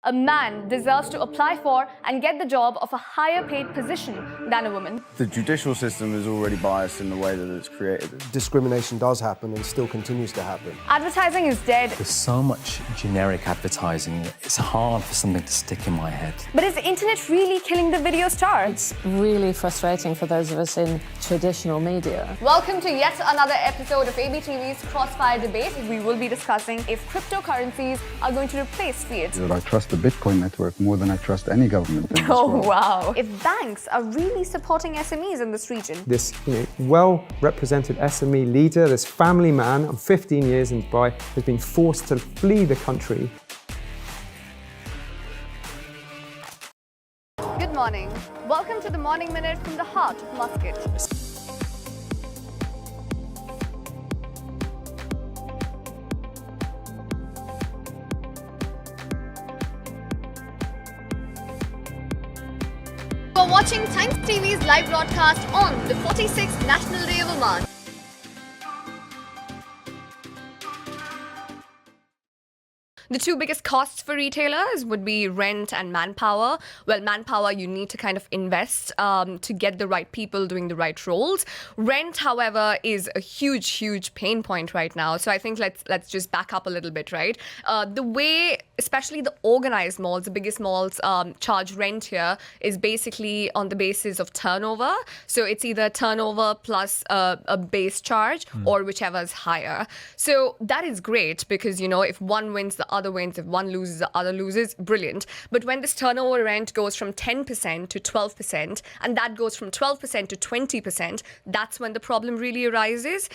a man deserves to apply for and get the job of a higher paid position than a woman. The judicial system is already biased in the way that it's created. Discrimination does happen and still continues to happen. Advertising is dead. There's so much generic advertising, it's hard for something to stick in my head. But is the internet really killing the video star? It's really frustrating for those of us in traditional media. Welcome to yet another episode of ABTV's Crossfire Debate. We will be discussing if cryptocurrencies are going to replace fiat. I trust the Bitcoin network more than I trust any government in this world. Wow. If banks are really supporting SMEs in this region. This well-represented SME leader, this family man of 15 years in Dubai, has been forced to flee the country. Good morning. Welcome to the Morning Minute from the heart of Muscat. You're watching Times TV's live broadcast on the 46th National Day of Oman. The two biggest costs for retailers would be rent and manpower. Well, manpower, you need to kind of invest to get the right people doing the right roles. Rent, however, is a huge pain point right now. So I think let's just back up a little bit, right? The way, especially the organized malls, the biggest malls charge rent here is basically on the basis of turnover. So it's either turnover plus a base charge or whichever is higher. So that is great because, you know, if one wins, the other wins. If one loses, the other loses. Brilliant. But when this turnover rent goes from 10% to 12%, and that goes from 12% to 20%, that's when the problem really arises.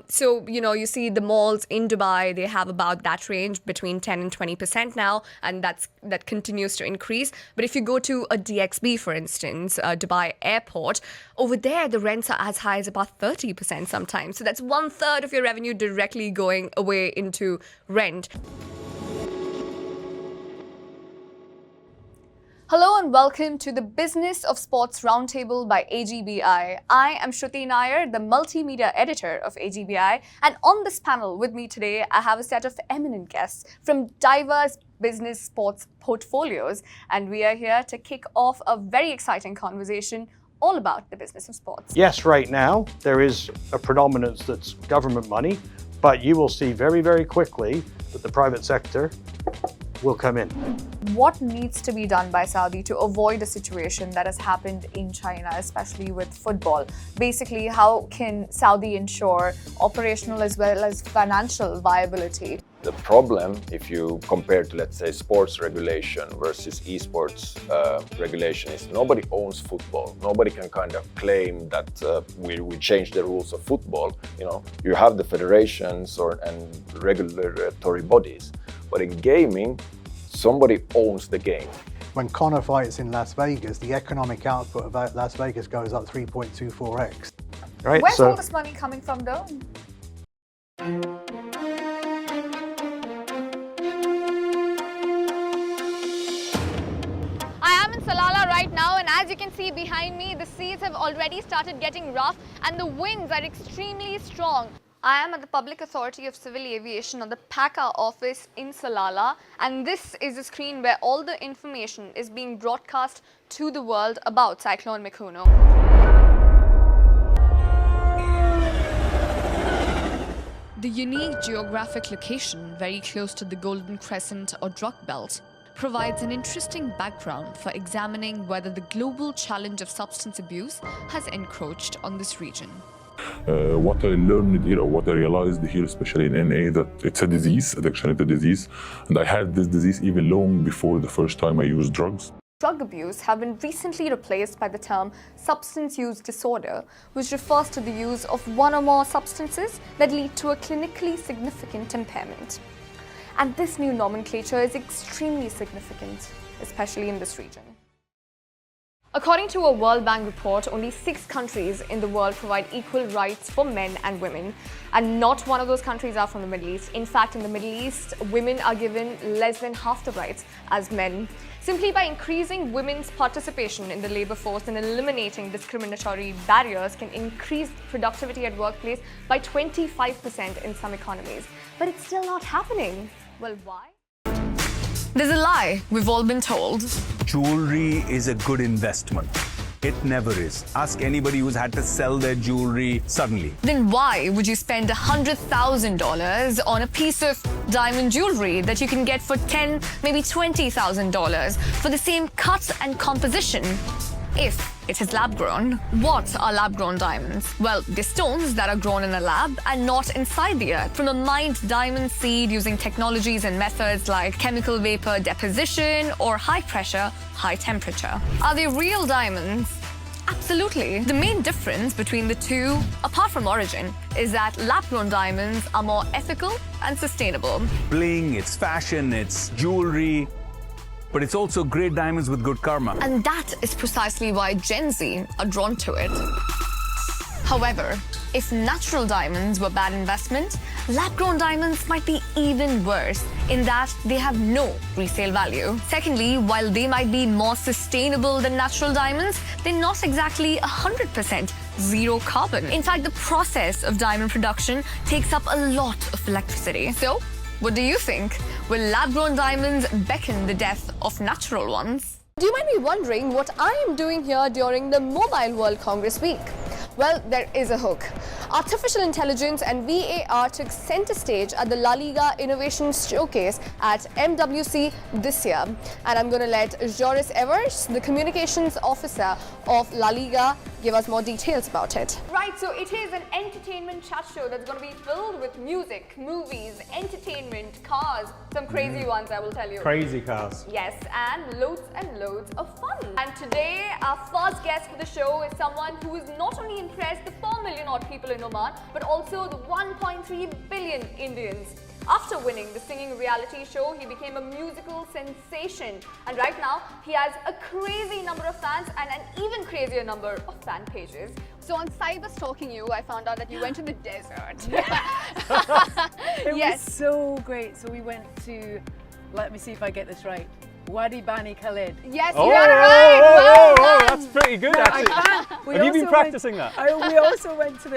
So, you know, you see the malls in Dubai, they have about that range between 10 and 20% now, and that continues to increase. But if you go to a DXB, for instance, Dubai Airport, over there, the rents are as high as about 30% sometimes. So that's 1/3 of your revenue directly going away into rent. Hello and welcome to the Business of Sports Roundtable by AGBI. I am Shruthi Nair, the multimedia editor of AGBI, and on this panel with me today, I have a set of eminent guests from diverse business sports portfolios, and we are here to kick off a very exciting conversation all about the business of sports. Yes, right now there is a predominance that's government money, but you will see very quickly that the private sector will come in. What needs to be done by Saudi to avoid a situation that has happened in China, especially with football? Basically, how can Saudi ensure operational as well as financial viability? The problem, if you compare to, let's say, sports regulation versus esports regulation, is nobody owns football. Nobody can kind of claim that we change the rules of football. You know, you have the federations and regulatory bodies, but in gaming, somebody owns the game. When Conor fights in Las Vegas, the economic output of Las Vegas goes up 3.24x. Right. Where's all this money coming from, though? I am in Salalah right now, and as you can see behind me, the seas have already started getting rough and the winds are extremely strong. I am at the Public Authority of Civil Aviation on the PACA office in Salalah, and this is a screen where all the information is being broadcast to the world about Cyclone Mikuno. The unique geographic location, very close to the Golden Crescent or Druk Belt, provides an interesting background for examining whether the global challenge of substance abuse has encroached on this region. What I learned here, or what I realized here, especially in NA, that it's a disease, addiction is a disease, and I had this disease even long before the first time I used drugs. Drug abuse have been recently replaced by the term substance use disorder, which refers to the use of one or more substances that lead to a clinically significant impairment. And this new nomenclature is extremely significant, especially in this region. According to a World Bank report, only 6 countries in the world provide equal rights for men and women. And not one of those countries are from the Middle East. In fact, in the Middle East, women are given less than half the rights as men. Simply by increasing women's participation in the labor force and eliminating discriminatory barriers can increase productivity at workplace by 25% in some economies. But it's still not happening. Well, why? There's a lie we've all been told. Jewelry is a good investment. It never is. Ask anybody who's had to sell their jewelry suddenly. Then why would you spend $100,000 on a piece of diamond jewelry that you can get for $10,000, maybe $20,000 for the same cut and composition? If it is lab-grown. What are lab-grown diamonds? Well, they're stones that are grown in a lab and not inside the earth, from a mined diamond seed using technologies and methods like chemical vapor deposition or high pressure, high temperature. Are they real diamonds? Absolutely. The main difference between the two, apart from origin, is that lab-grown diamonds are more ethical and sustainable. Bling, it's fashion, it's jewelry, but it's also great diamonds with good karma. And that is precisely why Gen Z are drawn to it. However, if natural diamonds were bad investment, lab-grown diamonds might be even worse in that they have no resale value. Secondly, while they might be more sustainable than natural diamonds, they're not exactly 100% zero carbon. In fact, the process of diamond production takes up a lot of electricity. So, what do you think? Will lab-grown diamonds beckon the death of natural ones? Do you might be wondering what I am doing here during the Mobile World Congress Week? Well, there is a hook. Artificial intelligence and VAR took center stage at the La Liga Innovation Showcase at MWC this year. And I'm going to let Joris Evers, the communications officer of La Liga, give us more details about it. Right, so it is an entertainment chat show that's going to be filled with music, movies, entertainment, cars, some crazy ones, I will tell you. Crazy cars. Yes, and loads of fun. And today, our first guest for the show is someone who is not only impressed the 4 million odd people in Oman, but also the 1.3 billion Indians. After winning the singing reality show, he became a musical sensation. And right now, he has a crazy number of fans and an even crazier number of fan pages. So on cyber stalking you, I found out that you went to the desert. It was so great. So we went to, let me see if I get this right, Wadi Bani Khalid. Yes, you got it right! Well done. That's pretty good, actually. Have you been practicing that? We also went to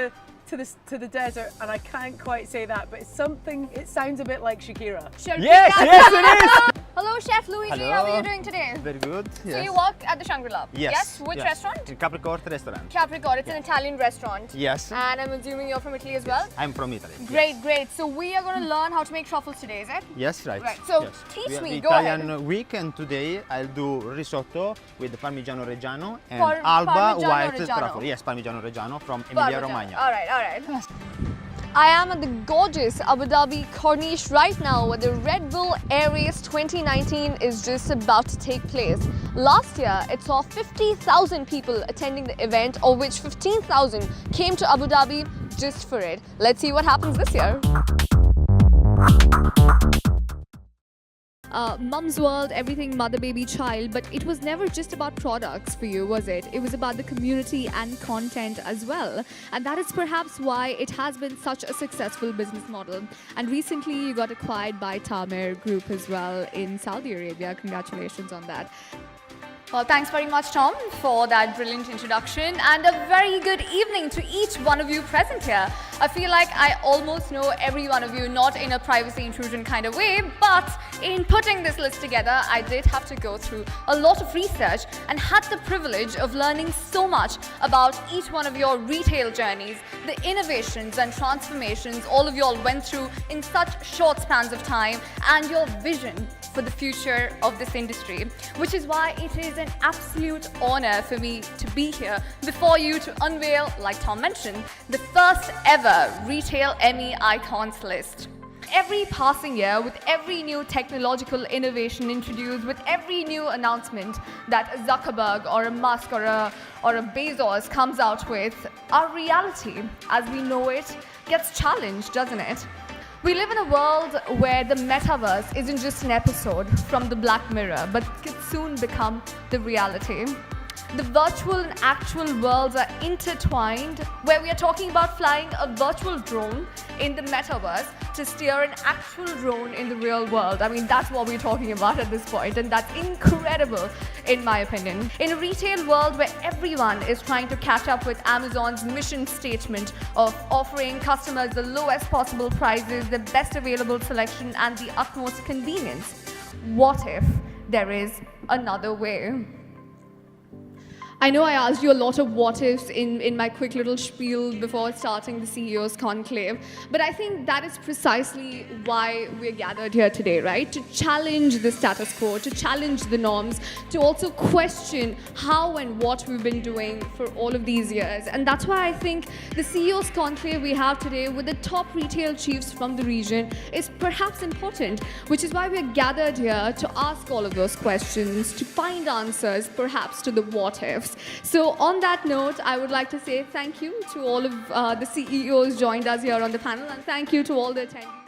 the desert, and I can't quite say that, but it's something, it sounds a bit like Shakira. Yes, it is! Hello, Chef Luigi. Hello. How are you doing today? Very good. So you work at the Shangri-La? Yes. Which restaurant? Capricorn restaurant. Capricorn. It's an Italian restaurant. Yes. And I'm assuming you're from Italy as well? I'm from Italy. Great, great. So we are going to learn how to make truffles today, is it? Yes, right. Right. So yes. teach me. Go Italian ahead. week, and today I'll do risotto with Parmigiano Reggiano and For Alba Parmigiano white Reggiano. truffle. Yes, Parmigiano Reggiano from Emilia Romagna. All right, all right. I am at the gorgeous Abu Dhabi Corniche right now, where the Red Bull Air Race 2019 is just about to take place. Last year, it saw 50,000 people attending the event, of which 15,000 came to Abu Dhabi just for it. Let's see what happens this year. Mum's world, everything mother, baby, child, but it was never just about products for you, was it? It was about the community and content as well. And that is perhaps why it has been such a successful business model. And recently you got acquired by Tamer Group as well in Saudi Arabia. Congratulations on that. Well, thanks very much, Tom, for that brilliant introduction, and a very good evening to each one of you present here. I feel like I almost know every one of you, not in a privacy intrusion kind of way, but in putting this list together, I did have to go through a lot of research and had the privilege of learning so much about each one of your retail journeys, the innovations and transformations all of y'all went through in such short spans of time, and your vision for the future of this industry, which is why it is an absolute honor for me to be here before you to unveil, like Tom mentioned, the first ever Retail Emmy Icons list. Every passing year, with every new technological innovation introduced, with every new announcement that a Zuckerberg or a Musk or a Bezos comes out with, our reality, as we know it, gets challenged, doesn't it? We live in a world where the metaverse isn't just an episode from the Black Mirror, but could soon become the reality. The virtual and actual worlds are intertwined, where we are talking about flying a virtual drone in the metaverse to steer an actual drone in the real world. I mean, that's what we're talking about at this point, and that's incredible in my opinion. In a retail world where everyone is trying to catch up with Amazon's mission statement of offering customers the lowest possible prices, the best available selection, and the utmost convenience, What if there is another way? I know I asked you a lot of what ifs in my quick little spiel before starting the CEO's conclave, but I think that is precisely why we're gathered here today, right? To challenge the status quo, to challenge the norms, to also question how and what we've been doing for all of these years. And that's why I think the CEO's conclave we have today with the top retail chiefs from the region is perhaps important, which is why we're gathered here to ask all of those questions, to find answers perhaps to the what ifs. So on that note, I would like to say thank you to all of the CEOs joined us here on the panel, and thank you to all the attendees.